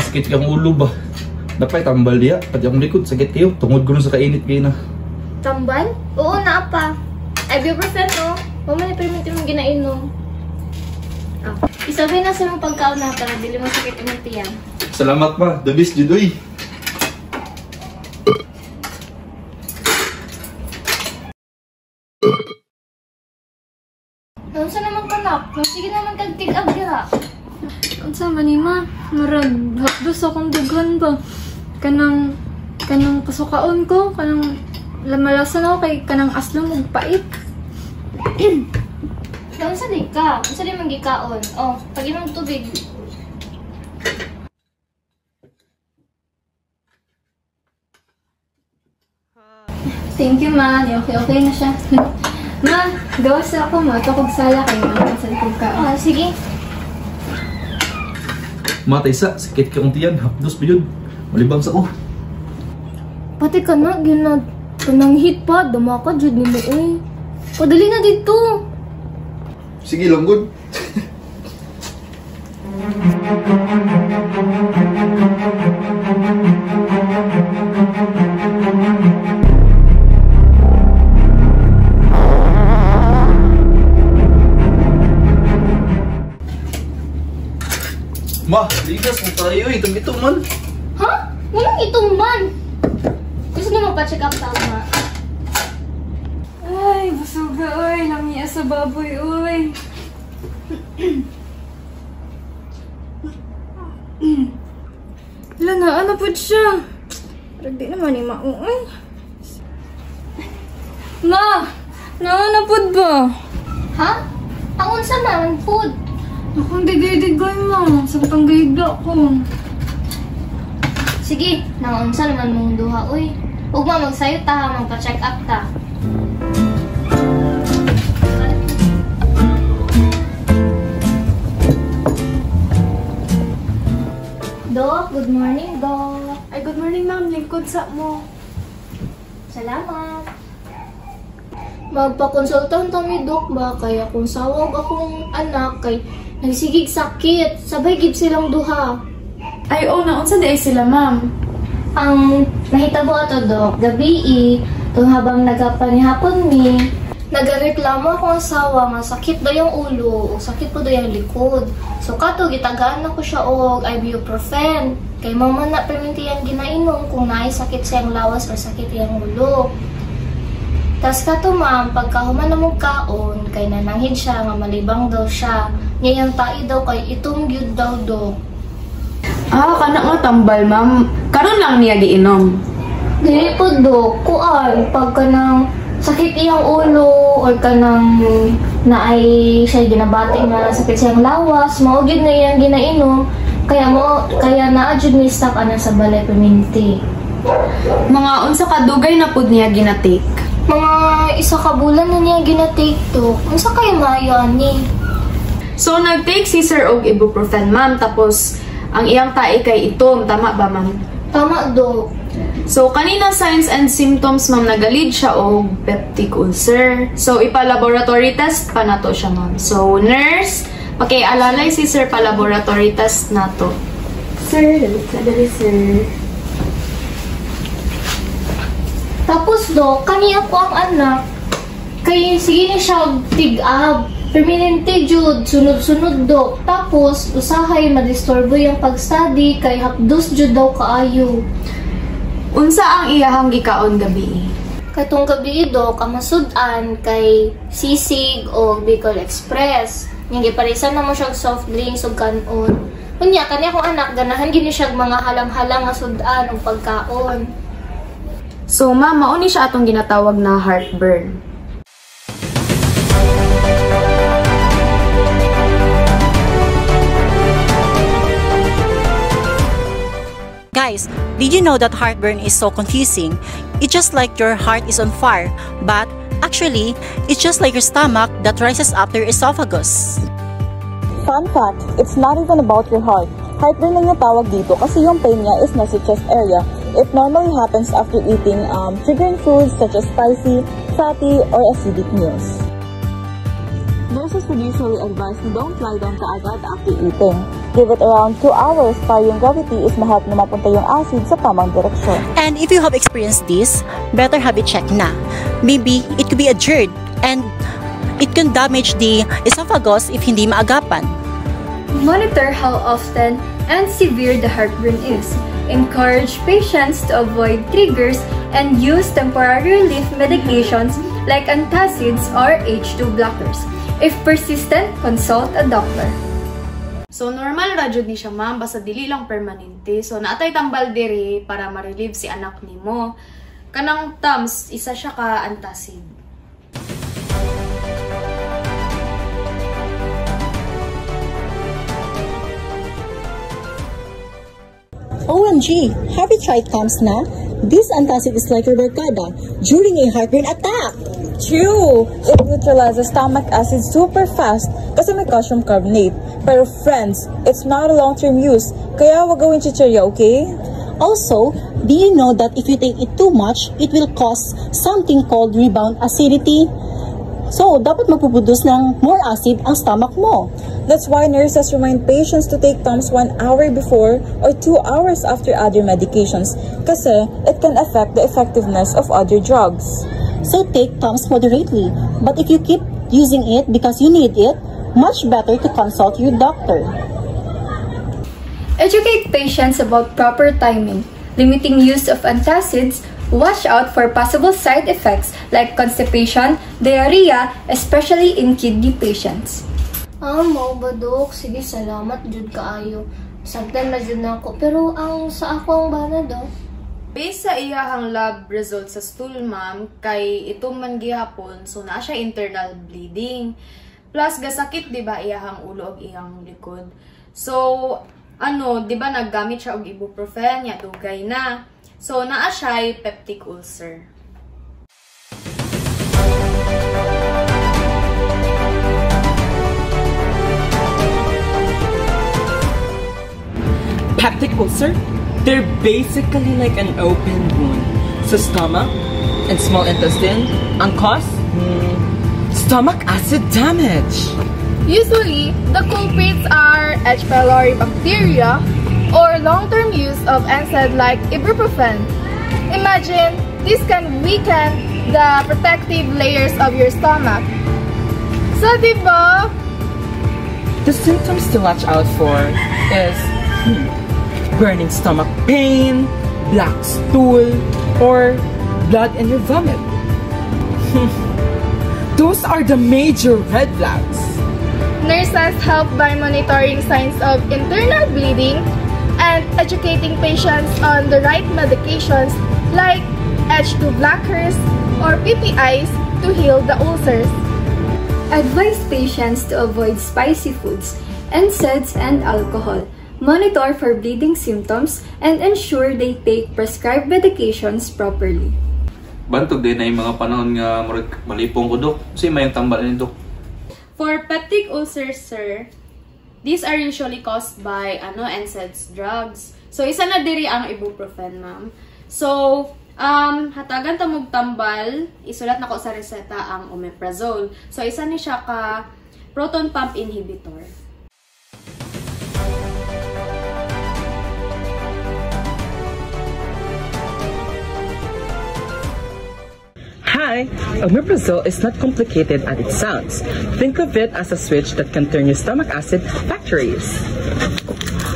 sakit kang ulo ba? Dapat tambal diya, pati akong likod, sakit kayo. Tungod ko nun sa kainit kayo na. Tambal? Oo na pa. Ibuprofen no? Mamaya permit mong ginainom. Isabay na sa mong pagkaon na para dili mo sakit ang tiyan. Salamat pa, the best judoy. Unsa naman kanak? Sige naman kag tig-ab dira. Unsa man ni ma? Murag hapdos akong dughan ba? Kanang pasukaon ko, kanang lamalasan ako kay kanang aslong ug pait. Unsa di ka? Unsa di man gikaon? Oh, pag-inom tubig. Thank you ma, okay na siya. Ma, gawas ako mo, ito kog sala kayo mga salpog ka. Sige. Matay sa, sakit kang tiyan, hapdos pa yun. Malibang sa ko. Pati ka na, kanang hit pa, dama ka, jud ni mo, uy. Padali na dito. Sige lang, good. Ma, ligas mo tayo eh. Ito man. Ha? Walang itong man. Gusto niyo magpa-check up tama? Ay, busuga oy, lamia sa baboy oy. Lana, ano po siya? Pero di naman ni mauoy. Ma! Naanapod ba? Ha? Ang unsa man, food. Akong digay-digay ma. Sampang gayda ko. Sige, nangunsa naman mong duha, uy. Huwag mo magsayo ta, magpa-check up ta. Dok, good morning, Dok. Ay, good morning ma'am. Lingkod sa mo. Salamat. Magpakonsultan kami, Dok, ba? Kaya kung sawag akong anak, kay nagsigig sakit. Sabay gid silang duha. Ay, naunsa di ay sila ma'am. Ang nahitabo ato, Dok, gabi itong habang nagapanihapon mi, nagareklamo akong asawa nga sakit daw yung ulo o sakit po daw yung likod. So kato, gitagaan ako siya og ibuprofen. Kay mama na perminti yung ginainom kung naay sakit siyang lawas o sakit yung ulo. Tas kato ma'am, pagkahuman na mong kaon, kay nananghid siya nga malibang daw siya. Ngayang tai daw kay itong gyud daw, Dok. Kana mo tambal, ma'am. Karon lang niya giinom. Dili po, Dok. Kuan, pagka nang sakit iyang ulo or kanang naay siya ginabati nga sakit siyang lawas, maugid na iyang ginainom, kaya naadjud ni stock ana sa balay perminti. Mga unsa ka dugay na pud niya ginatik? Mga isa ka bulan na niya ginatake to. Unsa kay maayo ani? So nag-take si Sir og ibuprofen, ma'am, tapos ang iyang tae kay itom, tama ba, ma'am? Tama, Dok. So, kanina signs and symptoms, ma'am, nagalid siya og peptic ulcer. So, ipa-laboratory test pa na to siya, ma'am. So, nurse, pakialalay si Sir pa-laboratory test na to. Sir, dali, sir. Tapos, Dok, kaniya po ang anak. Kaya sige ni siya tig-ab. Permanente jud, sunod-sunod, Dok. Tapos, usahay madisturbo yung pag-study kay hapdos jud daw kaayo. Unsa ang iyahang gikaon gabi? Katong gabi, Dok, ang masudan kay Sisig o Bicol Express. Yung giparisan na mo siya soft drinks o kanon. Unya, kaniya kong anak, ganahan gini siya mga halang-halang nga sudan o pagkaon. So, ma'am, mauni siya atong ginatawag na heartburn. Guys, did you know that heartburn is so confusing? It's just like your heart is on fire, but actually, it's just like your stomach that rises up to your esophagus. Fun fact, it's not even about your heart. Heartburn lang yung tawag dito kasi yung pain niya is nasa chest area. It normally happens after eating triggering foods such as spicy, fatty, or acidic meals. Nurses would usually advise na don't lie down kaagad after eating. Give it around 2 hours para yung gravity is ma-help na mapunta yung acid sa tamang direksyon. And if you have experienced this, better have it checked na. Maybe it could be a GERD and it can damage the esophagus if hindi maagapan. Monitor how often and severe the heartburn is. Encourage patients to avoid triggers and use temporary relief medications like antacids or H2 blockers. If persistent, consult a doctor. So, normal ra jud ni siya, ma'am. Basta dili lang permanente. So, naatay tambal diri para ma-relieve si anak nimo. Kanang Tums, isa siya ka antacid. OMG! Have you tried Tums na? This antacid is like your barkada during a heartburn attack. True! It neutralizes stomach acid super fast kasi may calcium carbonate. Pero friends, it's not a long-term use, kaya wag gawin chichirya, okay? Also, do you know that if you take it too much, it will cause something called rebound acidity? So, dapat magpuproduce ng more acid ang stomach mo. That's why nurses remind patients to take Tums 1 hour before or 2 hours after other medications kasi it can affect the effectiveness of other drugs. So take Tums moderately, but if you keep using it because you need it, much better to consult your doctor. Educate patients about proper timing, limiting use of antacids, watch out for possible side effects like constipation, diarrhea, especially in kidney patients. Mao ba, Dok? Sige, salamat jud kaayo. Sagdan na jud nako, pero ang sa ako ang bana, Dok. Based sa iyahang lab results sa stool, ma'am, kay itong man gihapon, so na siya internal bleeding. Plus, gasakit, di ba, iyahang ulo o iyang likod. So, di ba, naggamit siya og ibuprofen, ya dugay na. So, naa siya peptic ulcer. Peptic ulcer? They're basically like an open wound sa stomach and small intestine. Ang cause? Stomach acid damage. Usually, the culprits are H. pylori bacteria or long-term use of NSAID like ibuprofen. Imagine, this can weaken the protective layers of your stomach. So, diba? The symptoms to watch out for is burning stomach pain, black stool, or blood in your vomit. Those are the major red flags. Nurses help by monitoring signs of internal bleeding and educating patients on the right medications like H2 blockers or PPIs to heal the ulcers. Advise patients to avoid spicy foods, NSAIDs, and alcohol. Monitor for bleeding symptoms and ensure they take prescribed medications properly. Bantog din na yung mga panahon nga malipong ko, Dok. Kasi may tambal ni Dok. For peptic ulcers, sir, these are usually caused by NSAIDs drugs. So, isa na diri ang ibuprofen, ma'am. So, hatagan ta mog tambal, isulat nako sa reseta ang omeprazole. So, isa ni siya ka proton pump inhibitor. Hi! Omeprazole is not complicated as it sounds. Think of it as a switch that can turn your stomach acid factories.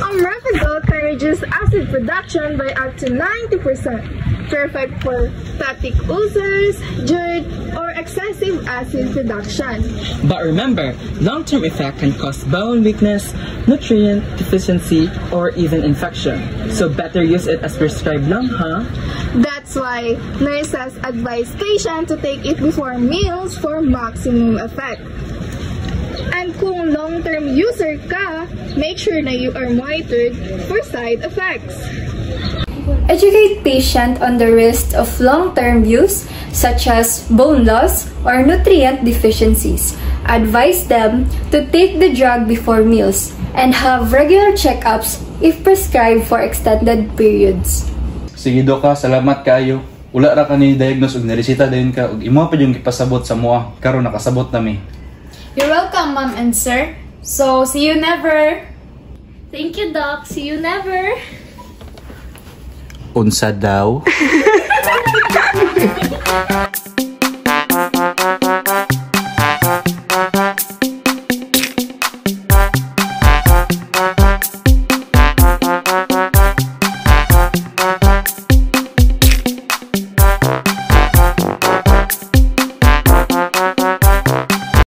Omeprazole can reduce acid production by up to 90%. Perfect for peptic ulcers, GERD, or excessive acid production. But remember, long-term effect can cause bone weakness, nutrient deficiency, or even infection. So better use it as prescribed lang, huh? That's why nurses advise patients to take it before meals for maximum effect. And kung long-term user ka, make sure na you are monitored for side effects. Educate patient on the risks of long-term use such as bone loss or nutrient deficiencies. Advise them to take the drug before meals and have regular checkups if prescribed for extended periods. Sige, Dok, salamat kayo. Wala ra ka ni diagnose ug niresita dayon ka ug imo pa yung ipasabot sa moa karon nakasabot nami. You're welcome, ma'am and sir. So, see you never. Thank you, Doc. See you never. Unsa daw?